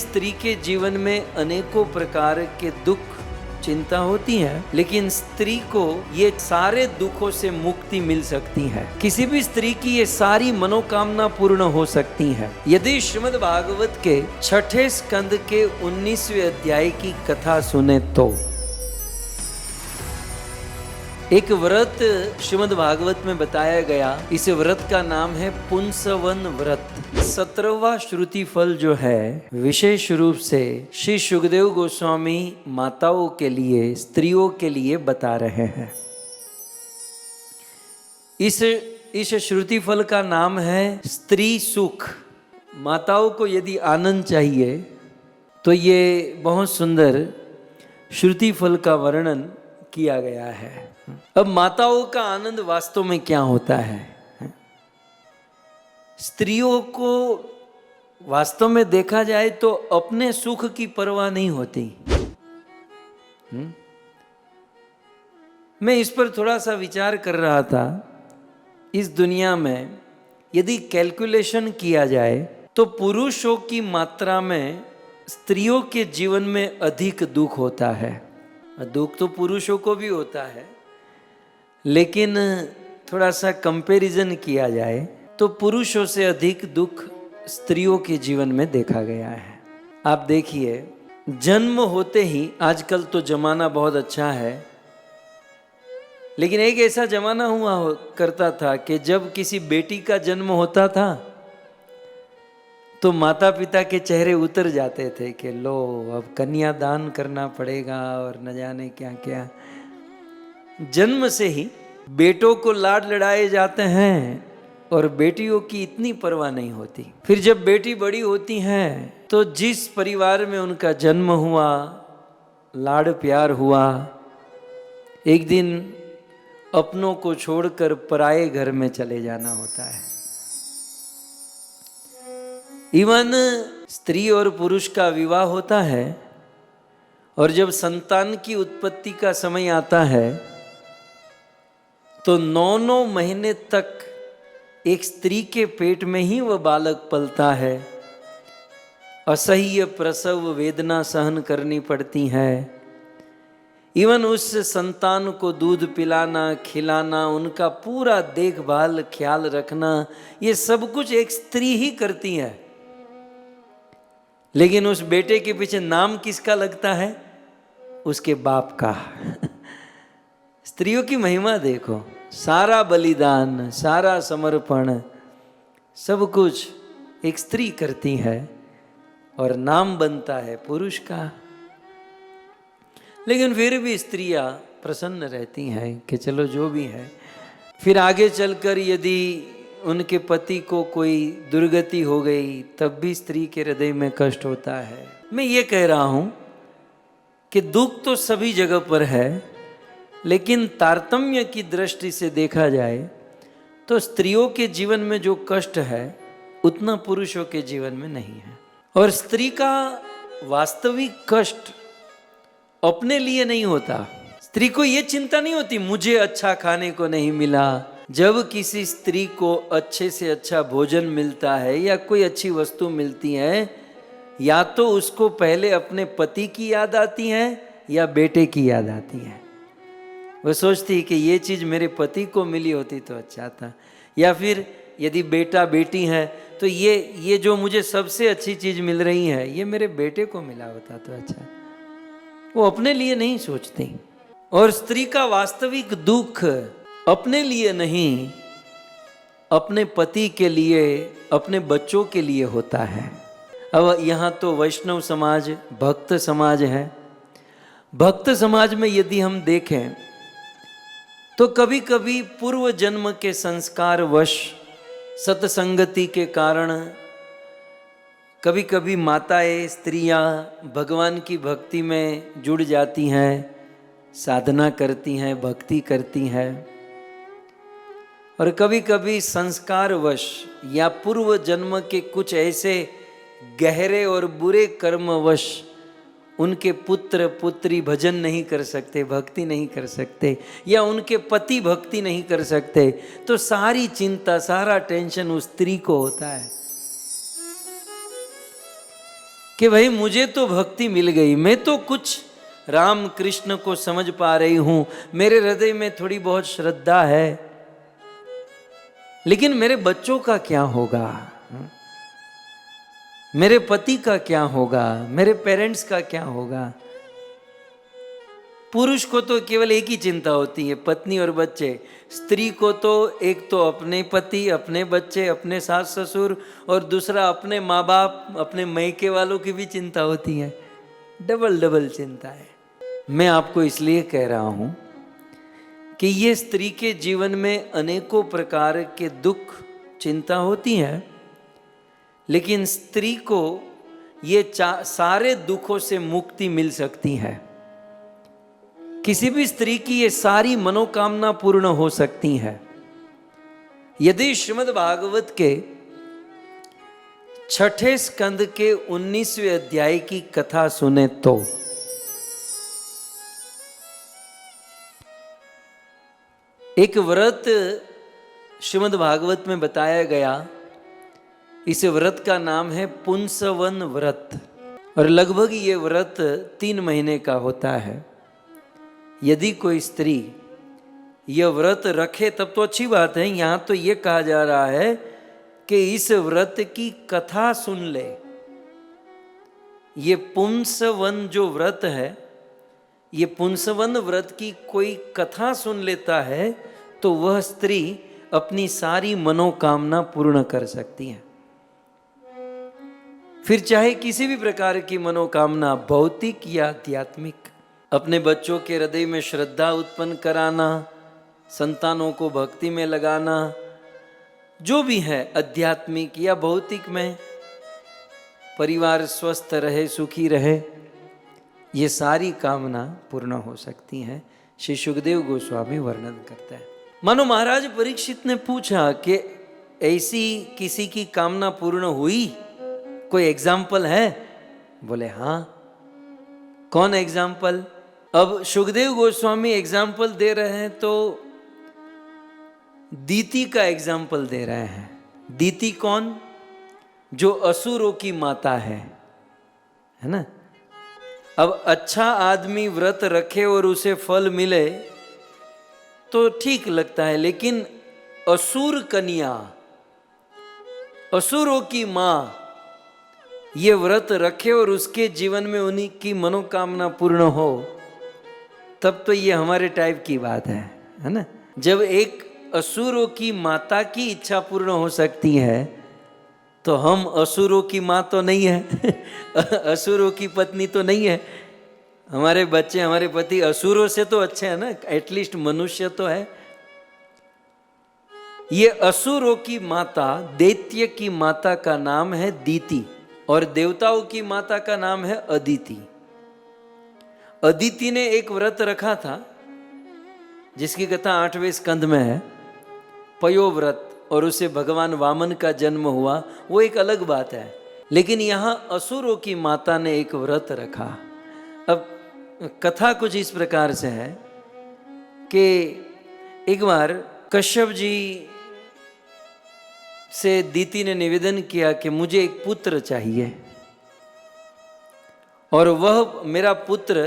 स्त्री के जीवन में अनेकों प्रकार के दुख चिंता होती है, लेकिन स्त्री को ये सारे दुखों से मुक्ति मिल सकती है। किसी भी स्त्री की ये सारी मनोकामना पूर्ण हो सकती है यदि श्रीमद् भागवत के 6ठे स्कंद के 19वें अध्याय की कथा सुने तो। एक व्रत श्रीमद् भागवत में बताया गया, इस व्रत का नाम है पुंसवन व्रत। 17वां श्रुति फल जो है विशेष रूप से श्री सुखदेव गोस्वामी माताओं के लिए, स्त्रियों के लिए बता रहे हैं। इस श्रुति फल का नाम है स्त्री सुख। माताओं को यदि आनंद चाहिए तो ये बहुत सुंदर श्रुति फल का वर्णन किया गया है। अब माताओं का आनंद वास्तव में क्या होता है? स्त्रियों को वास्तव में देखा जाए तो अपने सुख की परवाह नहीं होती। मैं इस पर थोड़ा सा विचार कर रहा था। इस दुनिया में यदि कैलकुलेशन किया जाए तो पुरुषों की मात्रा में स्त्रियों के जीवन में अधिक दुख होता है। दुख तो पुरुषों को भी होता है, लेकिन थोड़ा सा कंपैरिजन किया जाए तो पुरुषों से अधिक दुख स्त्रियों के जीवन में देखा गया है। आप देखिए, जन्म होते ही, आजकल तो जमाना बहुत अच्छा है, लेकिन एक ऐसा जमाना हुआ करता था कि जब किसी बेटी का जन्म होता था तो माता पिता के चेहरे उतर जाते थे कि लो अब कन्यादान करना पड़ेगा और न जाने क्या क्या। जन्म से ही बेटों को लाड लड़ाए जाते हैं और बेटियों की इतनी परवाह नहीं होती। फिर जब बेटी बड़ी होती हैं तो जिस परिवार में उनका जन्म हुआ, लाड प्यार हुआ, एक दिन अपनों को छोड़कर पराये घर में चले जाना होता है। इवन स्त्री और पुरुष का विवाह होता है और जब संतान की उत्पत्ति का समय आता है तो 9-9 महीने तक एक स्त्री के पेट में ही वह बालक पलता है। असह्य प्रसव वेदना सहन करनी पड़ती है। इवन उस संतान को दूध पिलाना, खिलाना, उनका पूरा देखभाल ख्याल रखना, ये सब कुछ एक स्त्री ही करती है। लेकिन उस बेटे के पीछे नाम किसका लगता है? उसके बाप का। स्त्रियों की महिमा देखो, सारा बलिदान, सारा समर्पण, सब कुछ एक स्त्री करती है और नाम बनता है पुरुष का। लेकिन फिर भी स्त्रियां प्रसन्न रहती हैं कि चलो जो भी है। फिर आगे चलकर यदि उनके पति को कोई दुर्गति हो गई तब भी स्त्री के हृदय में कष्ट होता है। मैं ये कह रहा हूं कि दुख तो सभी जगह पर है, लेकिन तारतम्य की दृष्टि से देखा जाए तो स्त्रियों के जीवन में जो कष्ट है उतना पुरुषों के जीवन में नहीं है। और स्त्री का वास्तविक कष्ट अपने लिए नहीं होता। स्त्री को ये चिंता नहीं होती मुझे अच्छा खाने को नहीं मिला। जब किसी स्त्री को अच्छे से अच्छा भोजन मिलता है या कोई अच्छी वस्तु मिलती है, या तो उसको पहले अपने पति की याद आती है या बेटे की याद आती है। वह सोचती है कि ये चीज़ मेरे पति को मिली होती तो अच्छा था, या फिर यदि बेटा बेटी है तो ये जो मुझे सबसे अच्छी चीज़ मिल रही है ये मेरे बेटे को मिला होता तो अच्छा। वो अपने लिए नहीं सोचती। और स्त्री का वास्तविक दुख अपने लिए नहीं, अपने पति के लिए, अपने बच्चों के लिए होता है। अब यहाँ तो वैष्णव समाज, भक्त समाज है। भक्त समाज में यदि हम देखें तो कभी कभी पूर्व जन्म के संस्कार वश, सत्संगति के कारण कभी कभी माताएं, स्त्रियां भगवान की भक्ति में जुड़ जाती हैं, साधना करती हैं, भक्ति करती हैं। और कभी कभी संस्कारवश या पूर्व जन्म के कुछ ऐसे गहरे और बुरे कर्मवश उनके पुत्र पुत्री भजन नहीं कर सकते, भक्ति नहीं कर सकते, या उनके पति भक्ति नहीं कर सकते, तो सारी चिंता, सारा टेंशन उस स्त्री को होता है। कि भाई मुझे तो भक्ति मिल गई, मैं तो कुछ राम कृष्ण को समझ पा रही हूं, मेरे हृदय में थोड़ी बहुत श्रद्धा है, लेकिन मेरे बच्चों का क्या होगा, मेरे पति का क्या होगा, मेरे पेरेंट्स का क्या होगा। पुरुष को तो केवल एक ही चिंता होती है, पत्नी और बच्चे। स्त्री को तो एक तो अपने पति, अपने बच्चे, अपने सास ससुर, और दूसरा अपने माँ बाप, अपने मैके वालों की भी चिंता होती है। डबल डबल चिंता है। मैं आपको इसलिए कह रहा हूं कि ये स्त्री के जीवन में अनेकों प्रकार के दुख चिंता होती है, लेकिन स्त्री को ये सारे दुखों से मुक्ति मिल सकती है। किसी भी स्त्री की ये सारी मनोकामना पूर्ण हो सकती है यदि श्रीमद् भागवत के 6ठे स्कंद के 19वें अध्याय की कथा सुने तो। एक व्रत श्रीमद् भागवत में बताया गया, इस व्रत का नाम है पुंसवन व्रत, और लगभग ये व्रत 3 महीने का होता है। यदि कोई स्त्री यह व्रत रखे तब तो अच्छी बात है। यहां तो यह कहा जा रहा है कि इस व्रत की कथा सुन ले। ये पुंसवन जो व्रत है, ये पुंसवन व्रत की कोई कथा सुन लेता है तो वह स्त्री अपनी सारी मनोकामना पूर्ण कर सकती है। फिर चाहे किसी भी प्रकार की मनोकामना, भौतिक या आध्यात्मिक, अपने बच्चों के हृदय में श्रद्धा उत्पन्न कराना, संतानों को भक्ति में लगाना, जो भी है आध्यात्मिक या भौतिक में, परिवार स्वस्थ रहे, सुखी रहे, ये सारी कामना पूर्ण हो सकती हैं। श्री सुखदेव गोस्वामी वर्णन करते हैं। मानो महाराज परीक्षित ने पूछा कि ऐसी किसी की कामना पूर्ण हुई, कोई एग्जाम्पल है? बोले हाँ। कौन एग्जाम्पल? अब सुखदेव गोस्वामी एग्जाम्पल दे रहे हैं तो दीति का एग्जाम्पल दे रहे हैं। दीति कौन? जो असुरों की माता है ना। अब अच्छा आदमी व्रत रखे और उसे फल मिले तो ठीक लगता है, लेकिन असुर कन्या, असुरों की मां ये व्रत रखे और उसके जीवन में उन्हीं की मनोकामना पूर्ण हो, तब तो ये हमारे टाइप की बात है ना। जब एक असुरों की माता की इच्छा पूर्ण हो सकती है तो हम असुरों की माँ तो नहीं है असुरों की पत्नी तो नहीं है। हमारे बच्चे, हमारे पति असुरों से तो अच्छे हैं ना, एटलीस्ट मनुष्य तो है। ये असुरों की माता, दैत्य की माता का नाम है दीति, और देवताओं की माता का नाम है अदिति। अदिति ने एक व्रत रखा था जिसकी कथा 8वें स्कंद में है, पयो व्रत, और उसे भगवान वामन का जन्म हुआ, वो एक अलग बात है। लेकिन यहाँ असुरों की माता ने एक व्रत रखा। अब कथा कुछ इस प्रकार से है कि एक बार कश्यप जी से दीति ने निवेदन किया कि मुझे एक पुत्र चाहिए, और वह मेरा पुत्र,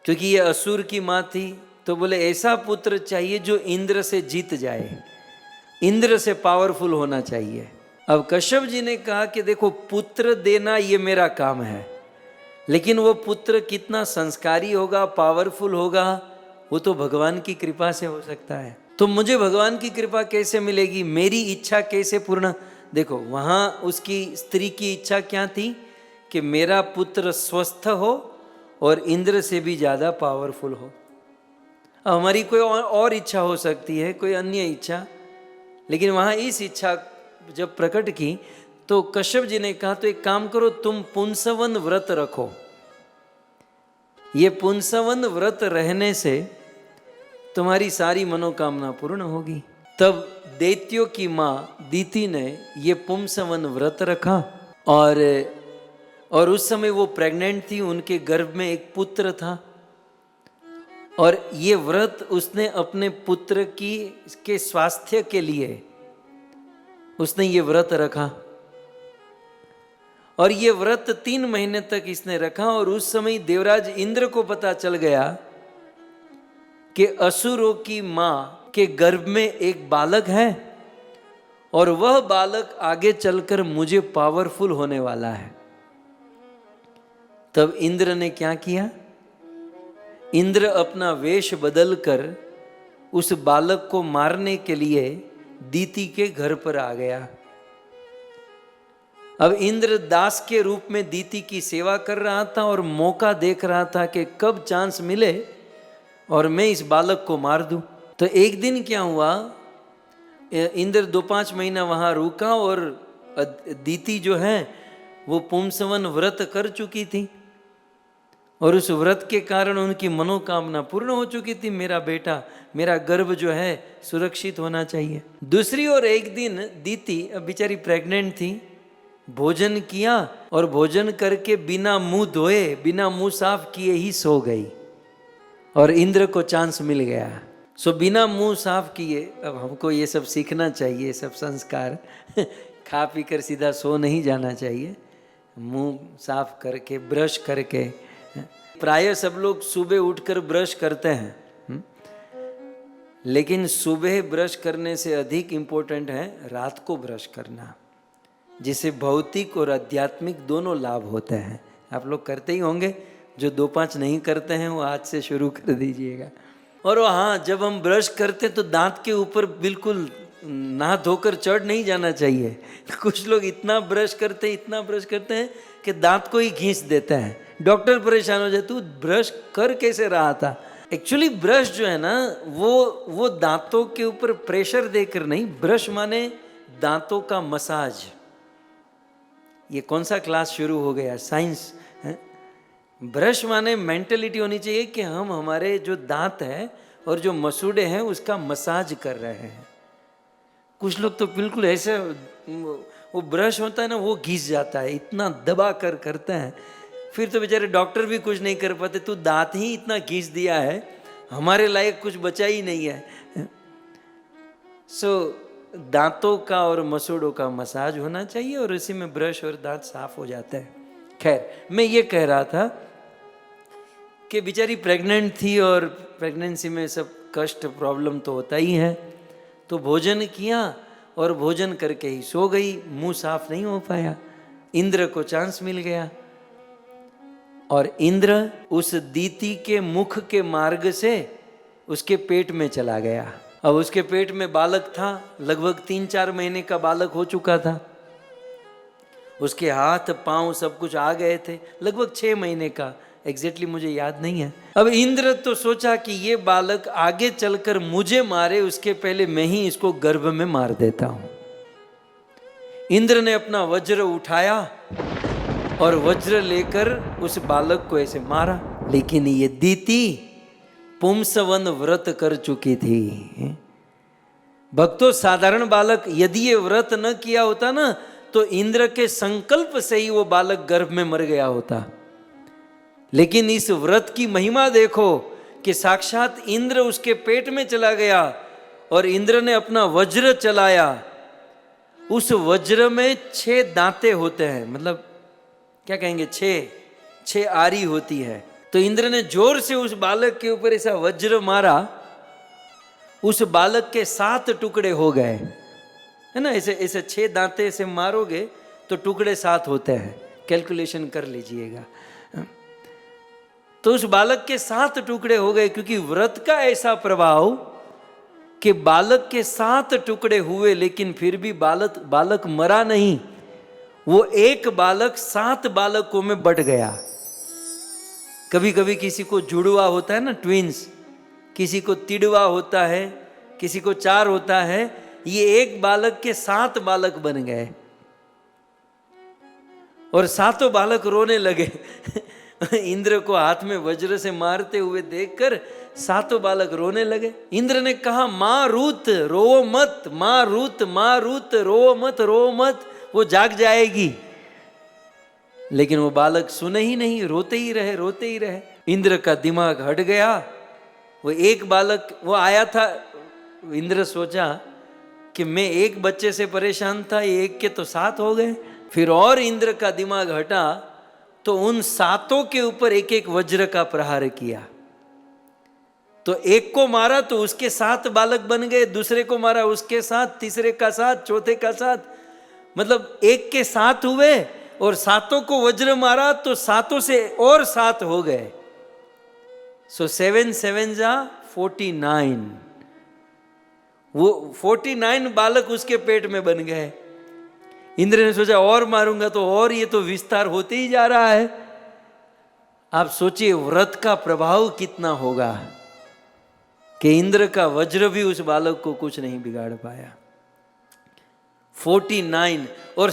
क्योंकि ये असुर की माँ थी, तो बोले ऐसा पुत्र चाहिए जो इंद्र से जीत जाए, इंद्र से पावरफुल होना चाहिए। अब कश्यप जी ने कहा कि देखो, पुत्र देना ये मेरा काम है, लेकिन वो पुत्र कितना संस्कारी होगा, पावरफुल होगा, वो तो भगवान की कृपा से हो सकता है। तो मुझे भगवान की कृपा कैसे मिलेगी, मेरी इच्छा कैसे पूर्ण? देखो वहां उसकी स्त्री की इच्छा क्या थी कि मेरा पुत्र स्वस्थ हो और इंद्र से भी ज्यादा पावरफुल हो। हमारी कोई और इच्छा हो सकती है, कोई अन्य इच्छा, लेकिन वहां इस इच्छा जब प्रकट की तो कश्यप जी ने कहा तो एक काम करो, तुम पुंसवन व्रत रखो। ये पुंसवन व्रत रहने से तुम्हारी सारी मनोकामना पूर्ण होगी। तब दैत्यों की माँ दीति ने ये पुंसवन व्रत रखा, और उस समय वो प्रेग्नेंट थी, उनके गर्भ में एक पुत्र था, और ये व्रत उसने अपने पुत्र के स्वास्थ्य के लिए उसने ये व्रत रखा। और ये व्रत 3 महीने तक इसने रखा। और उस समय देवराज इंद्र को पता चल गया कि असुरों की मां के गर्भ में एक बालक है और वह बालक आगे चलकर मुझे पावरफुल होने वाला है। तब इंद्र ने क्या किया? इंद्र अपना वेश बदलकर उस बालक को मारने के लिए दीति के घर पर आ गया। अब इंद्र दास के रूप में दीति की सेवा कर रहा था और मौका देख रहा था कि कब चांस मिले और मैं इस बालक को मार दूं। तो एक दिन क्या हुआ, इंद्र 2-5 महीना वहां रुका और दीति जो है वो पुंसवन व्रत कर चुकी थी और उस व्रत के कारण उनकी मनोकामना पूर्ण हो चुकी थी। मेरा बेटा, मेरा गर्भ जो है सुरक्षित होना चाहिए। दूसरी ओर एक दिन दीति, अब बेचारी प्रेग्नेंट थी, भोजन किया और भोजन करके बिना मुंह धोए, बिना मुंह साफ किए ही सो गई और इंद्र को चांस मिल गया। सो बिना मुंह साफ किए, अब हमको ये सब सीखना चाहिए, सब संस्कार खा पी कर सीधा सो नहीं जाना चाहिए, मुंह साफ करके ब्रश करके। प्राय सब लोग सुबह उठकर ब्रश करते हैं, लेकिन सुबह ब्रश करने से अधिक इम्पोर्टेंट है रात को ब्रश करना, जिससे भौतिक और आध्यात्मिक दोनों लाभ होते हैं। आप लोग करते ही होंगे, जो 2-5 नहीं करते हैं वो आज से शुरू कर दीजिएगा। और हाँ, जब हम ब्रश करते तो दांत के ऊपर बिल्कुल नहा धोकर चढ़ नहीं जाना चाहिए। कुछ लोग इतना ब्रश करते हैं कि दांत को ही घींच देते हैं। डॉक्टर परेशान हो जाए, तू ब्रश कर कैसे रहा था? एक्चुअली ब्रश जो है ना वो दांतों के ऊपर प्रेशर देकर नहीं, ब्रश माने दांतों का मसाज। ये कौन सा क्लास शुरू हो गया, साइंस है? ब्रश माने मेंटलिटी होनी चाहिए कि हम हमारे जो दांत है और जो मसूड़े हैं उसका मसाज कर रहे हैं। कुछ लोग तो बिल्कुल ऐसे, वो ब्रश होता है ना वो घिस जाता है, इतना दबा कर करते हैं, फिर तो बेचारे डॉक्टर भी कुछ नहीं कर पाते। तू दांत ही इतना घिस दिया है, हमारे लायक कुछ बचा ही नहीं है। सो दांतों का और मसूड़ों का मसाज होना चाहिए और इसी में ब्रश और दांत साफ हो जाता है। खैर, मैं ये कह रहा था कि बेचारी प्रेग्नेंट थी और प्रेगनेंसी में सब कष्ट प्रॉब्लम तो होता ही है। तो भोजन किया और भोजन करके ही सो गई, मुंह साफ नहीं हो पाया। इंद्र को चांस मिल गया और इंद्र उस दीति के मुख के मार्ग से उसके पेट में चला गया। अब उसके पेट में बालक था, लगभग 3-4 महीने का बालक हो चुका था। उसके हाथ पांव सब कुछ आ गए थे, लगभग 6 महीने का, एग्जैक्टली मुझे याद नहीं है। अब इंद्र तो सोचा कि ये बालक आगे चलकर मुझे मारे, उसके पहले मैं ही इसको गर्भ में मार देता हूं। इंद्र ने अपना वज्र उठाया और वज्र लेकर उस बालक को ऐसे मारा। लेकिन ये दीति पुंसवन व्रत कर चुकी थी। भक्तों, साधारण बालक यदि ये व्रत न किया होता ना तो इंद्र के संकल्प से ही वो बालक गर्भ में मर गया होता। लेकिन इस व्रत की महिमा देखो कि साक्षात इंद्र उसके पेट में चला गया और इंद्र ने अपना वज्र चलाया। उस वज्र में 6 दांतें होते हैं, मतलब क्या कहेंगे, 6 आरी होती है। तो इंद्र ने जोर से उस बालक के ऊपर ऐसा वज्र मारा, उस बालक के 7 टुकड़े हो गए, है ना। ऐसे 6 दांते से मारोगे तो टुकड़े 7 होते हैं, कैलकुलेशन कर लीजिएगा। तो उस बालक के 7 टुकड़े हो गए, क्योंकि व्रत का ऐसा प्रभाव कि बालक के 7 टुकड़े हुए, लेकिन फिर भी बालक मरा नहीं। वो एक बालक 7 बालकों में बट गया। कभी कभी किसी को जुड़वा होता है ना, ट्विंस, किसी को तिड़वा होता है, किसी को 4 होता है। ये एक बालक के 7 बालक बन गए और 7 बालक रोने लगे। इंद्र को हाथ में वज्र से मारते हुए देखकर 7 बालक रोने लगे। इंद्र ने कहा, माँ रूत रो मत, माँ रूत रो मत, वो जाग जाएगी। लेकिन वो बालक सुने ही नहीं, रोते ही रहे। इंद्र का दिमाग हट गया। वो एक बालक वो आया था, इंद्र सोचा कि मैं एक बच्चे से परेशान था, एक के तो 7 हो गए। फिर और इंद्र का दिमाग हटा तो उन सातों के ऊपर एक एक वज्र का प्रहार किया। तो एक को मारा तो उसके 7 बालक बन गए, दूसरे को मारा उसके 7, तीसरे का 7, चौथे का 7, मतलब एक के 7 हुए और सातों को वज्र मारा तो सातों से और 7 हो गए। सो 7 7 जा 49, वो 49 बालक उसके पेट में बन गए। इंद्र ने सोचा और मारूंगा तो और ये तो विस्तार होते ही जा रहा है। आप सोचिए व्रत का प्रभाव कितना होगा कि इंद्र का वज्र भी उस बालक को कुछ नहीं बिगाड़ पाया। 49 और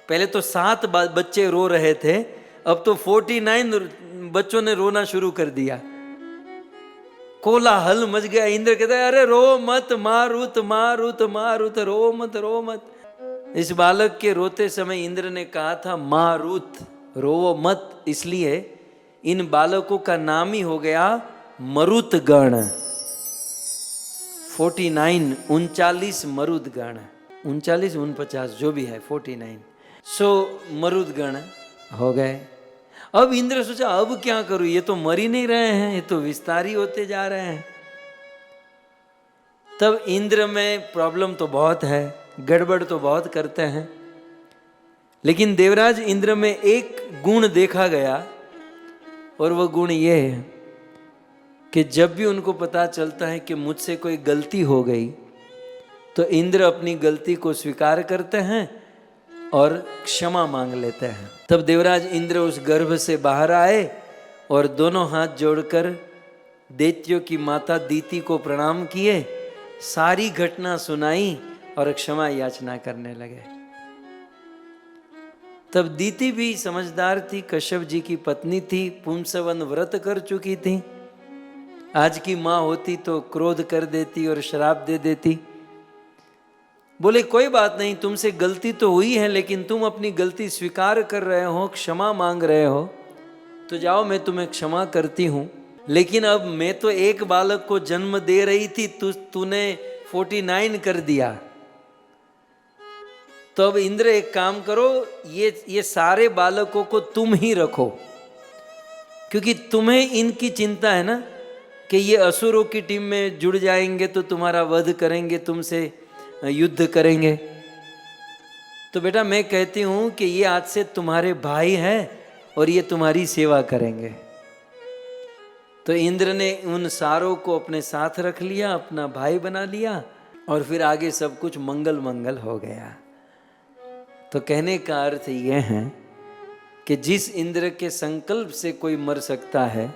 पहले तो 7 बच्चे रो रहे थे, अब तो 49 बच्चों ने रोना शुरू कर दिया। कोलाहल मच गया। इंद्र कहता है अरे रो मत मारुत मारुत मारुत, रो मत रो मत। इस बालक के रोते समय इंद्र ने कहा था मारुत, रो मत, इसलिए इन बालकों का नाम ही हो गया मरुत गण। 49 39 मरुद गण, 39 49 जो भी है 49, सो मरुद गण हो गए। अब इंद्र सोचा अब क्या करूं, ये तो मर ही नहीं रहे हैं, ये तो विस्तार ही होते जा रहे हैं। तब इंद्र में प्रॉब्लम तो बहुत है, गड़बड़ तो बहुत करते हैं, लेकिन देवराज इंद्र में एक गुण देखा गया और वह गुण ये है कि जब भी उनको पता चलता है कि मुझसे कोई गलती हो गई तो इंद्र अपनी गलती को स्वीकार करते हैं और क्षमा मांग लेते हैं। तब देवराज इंद्र उस गर्भ से बाहर आए और दोनों हाथ जोड़कर दैत्यों की माता दीति को प्रणाम किए, सारी घटना सुनाई और क्षमा याचना करने लगे। तब दीति भी समझदार थी, कश्यप जी की पत्नी थी, पुंसवन व्रत कर चुकी थी। आज की माँ होती तो क्रोध कर देती और श्राप दे देती। बोले कोई बात नहीं, तुमसे गलती तो हुई है, लेकिन तुम अपनी गलती स्वीकार कर रहे हो, क्षमा मांग रहे हो, तो जाओ मैं तुम्हें क्षमा करती हूं। लेकिन अब मैं तो एक बालक को जन्म दे रही थी, तूने 49 कर दिया। तो अब इंद्र एक काम करो, ये सारे बालकों को तुम ही रखो, क्योंकि तुम्हें इनकी चिंता है ना कि ये असुरों की टीम में जुड़ जाएंगे तो तुम्हारा वध करेंगे, तुमसे युद्ध करेंगे। तो बेटा मैं कहती हूं कि ये आज से तुम्हारे भाई हैं और ये तुम्हारी सेवा करेंगे। तो इंद्र ने उन सारों को अपने साथ रख लिया, अपना भाई बना लिया और फिर आगे सब कुछ मंगल मंगल हो गया। तो कहने का अर्थ यह है कि जिस इंद्र के संकल्प से कोई मर सकता है,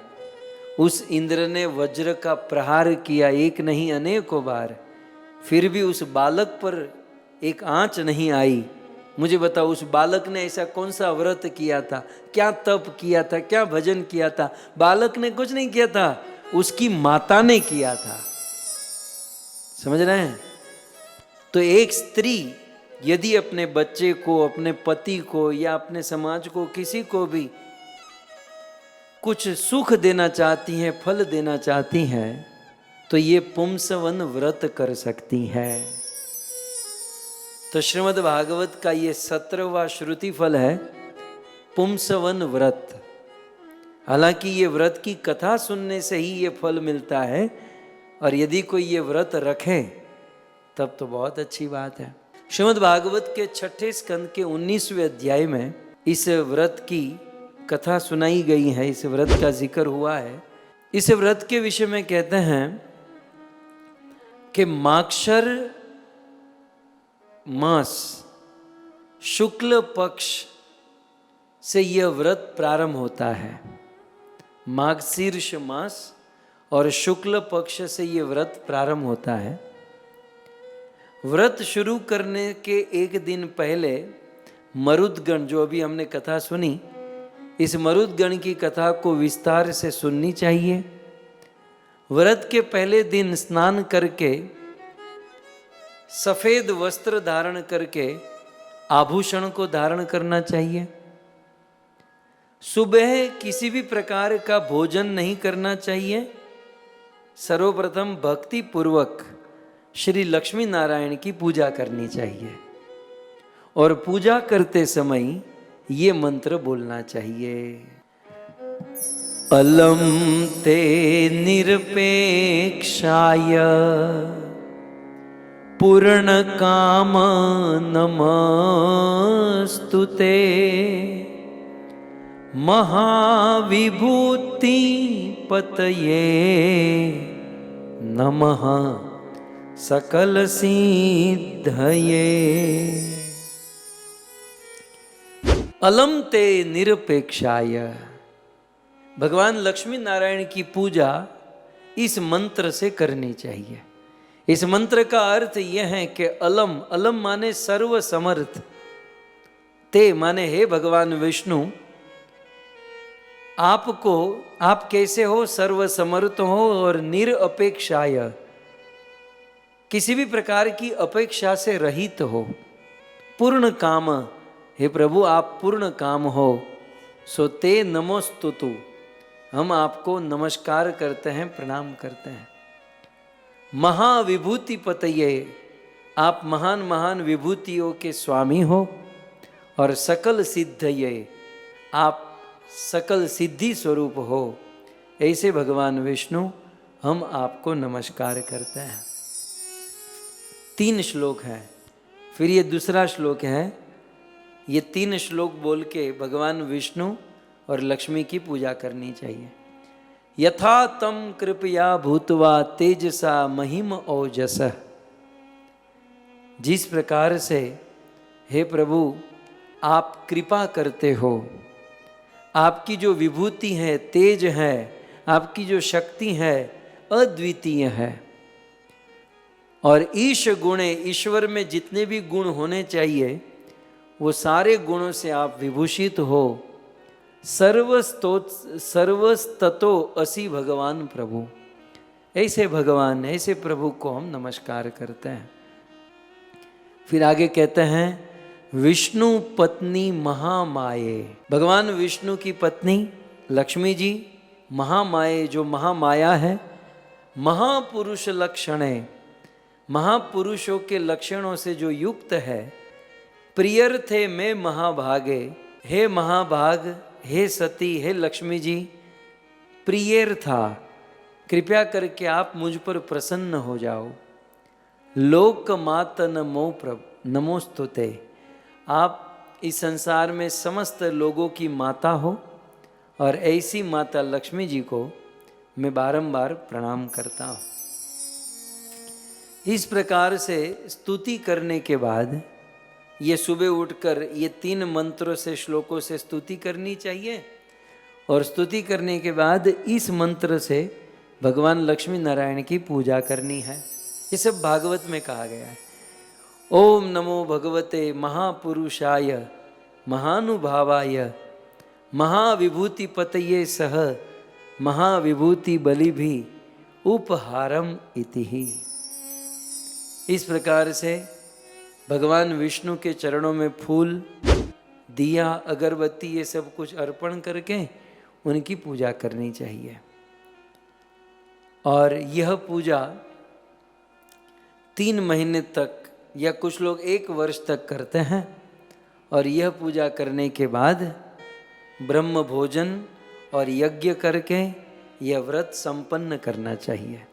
उस इंद्र ने वज्र का प्रहार किया, एक नहीं अनेकों बार, फिर भी उस बालक पर एक आंच नहीं आई। मुझे बताओ उस बालक ने ऐसा कौन सा व्रत किया था, क्या तप किया था, क्या भजन किया था? बालक ने कुछ नहीं किया था, उसकी माता ने किया था। समझ रहे हैं? तो एक स्त्री यदि अपने बच्चे को, अपने पति को या अपने समाज को, किसी को भी कुछ सुख देना चाहती हैं, फल देना चाहती हैं, तो ये पुंसवन व्रत कर सकती हैं। तो श्रीमद् भागवत का ये 17वां श्रुति फल है पुंसवन व्रत। हालांकि ये व्रत की कथा सुनने से ही ये फल मिलता है, और यदि कोई ये व्रत रखे तब तो बहुत अच्छी बात है। श्रीमद् भागवत के 6ठे स्कंद के 19वें अध्याय में इस व्रत की कथा सुनाई गई है, इस व्रत का जिक्र हुआ है। इस व्रत के विषय में कहते हैं कि माक्षर मास शुक्ल पक्ष से यह व्रत प्रारंभ होता है। माघशीर्ष मास और शुक्ल पक्ष से यह व्रत प्रारंभ होता है। व्रत शुरू करने के एक दिन पहले मरुदगण, जो अभी हमने कथा सुनी, इस मरुदगण की कथा को विस्तार से सुननी चाहिए। व्रत के पहले दिन स्नान करके, सफेद वस्त्र धारण करके, आभूषण को धारण करना चाहिए। सुबह किसी भी प्रकार का भोजन नहीं करना चाहिए। सर्वप्रथम भक्ति पूर्वक श्री लक्ष्मी नारायण की पूजा करनी चाहिए और पूजा करते समय ये मंत्र बोलना चाहिए। अलम ते निरपेक्षाय पूर्ण काम नमस्तुते महाविभूति पतये नमः सकल सिद्धये। अलम ते निरपेक्षाय, भगवान लक्ष्मी नारायण की पूजा इस मंत्र से करनी चाहिए। इस मंत्र का अर्थ यह है कि अलम, अलम माने सर्व समर्थ, ते माने हे भगवान विष्णु, आपको, आप कैसे हो, सर्व समर्थ हो और निरपेक्षाय, किसी भी प्रकार की अपेक्षा से रहित हो। पूर्ण काम, हे प्रभु आप पूर्ण काम हो। सो ते नमोस्तुतु, हम आपको नमस्कार करते हैं, प्रणाम करते हैं। महाविभूति पतये, आप महान महान विभूतियों के स्वामी हो। और सकल सिद्धये, आप सकल सिद्धि स्वरूप हो। ऐसे भगवान विष्णु हम आपको नमस्कार करते हैं। 3 श्लोक हैं, फिर ये दूसरा श्लोक है। ये 3 श्लोक बोल के भगवान विष्णु और लक्ष्मी की पूजा करनी चाहिए। यथा तम कृपया भूतवा तेजसा महिम ओजस, जिस प्रकार से हे प्रभु आप कृपा करते हो, आपकी जो विभूति है, तेज है, आपकी जो शक्ति है अद्वितीय है। और ईश गुणे, ईश्वर में जितने भी गुण होने चाहिए वो सारे गुणों से आप विभूषित हो। सर्वस्ततो असि भगवान प्रभु, ऐसे भगवान, ऐसे प्रभु को हम नमस्कार करते हैं। फिर आगे कहते हैं विष्णु पत्नी महामाये, भगवान विष्णु की पत्नी लक्ष्मी जी महामाये, जो महामाया है, महापुरुष लक्षणे, महापुरुषों के लक्षणों से जो युक्त है। प्रियर्थे में महाभागे, हे महाभाग, हे सती, हे लक्ष्मी जी, प्रियर था, कृपया करके आप मुझ पर प्रसन्न हो जाओ। लोकमात नमो नमोस्तुते, आप इस संसार में समस्त लोगों की माता हो। और ऐसी माता लक्ष्मी जी को मैं बारंबार प्रणाम करता हूँ। इस प्रकार से स्तुति करने के बाद ये सुबह उठकर ये 3 मंत्रों से, श्लोकों से स्तुति करनी चाहिए। और स्तुति करने के बाद इस मंत्र से भगवान लक्ष्मी नारायण की पूजा करनी है। ये सब भागवत में कहा गया है। ओम नमो भगवते महापुरुषाय महानुभावाय महाविभूति पतये सह महाविभूति बलि भी उपहारम इति ही। इस प्रकार से भगवान विष्णु के चरणों में फूल, दिया, अगरबत्ती ये सब कुछ अर्पण करके उनकी पूजा करनी चाहिए। और यह पूजा 3 महीने तक या कुछ लोग 1 वर्ष तक करते हैं। और यह पूजा करने के बाद ब्रह्म भोजन और यज्ञ करके यह व्रत संपन्न करना चाहिए।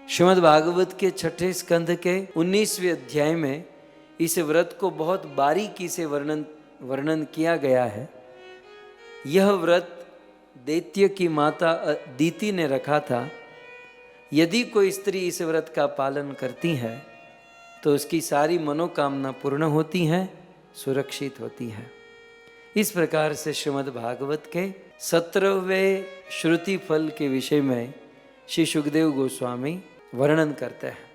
श्रीमद् भागवत के 6ठे स्कंध के 19वें अध्याय में इस व्रत को बहुत बारीकी से वर्णन किया गया है। यह व्रत दैत्य की माता अदिति ने रखा था। यदि कोई स्त्री इस व्रत का पालन करती है तो उसकी सारी मनोकामना पूर्ण होती हैं, सुरक्षित होती हैं। इस प्रकार से श्रीमद् भागवत के 17वें श्रुति फल के विषय में श्री सुखदेव गोस्वामी वर्णन करते हैं।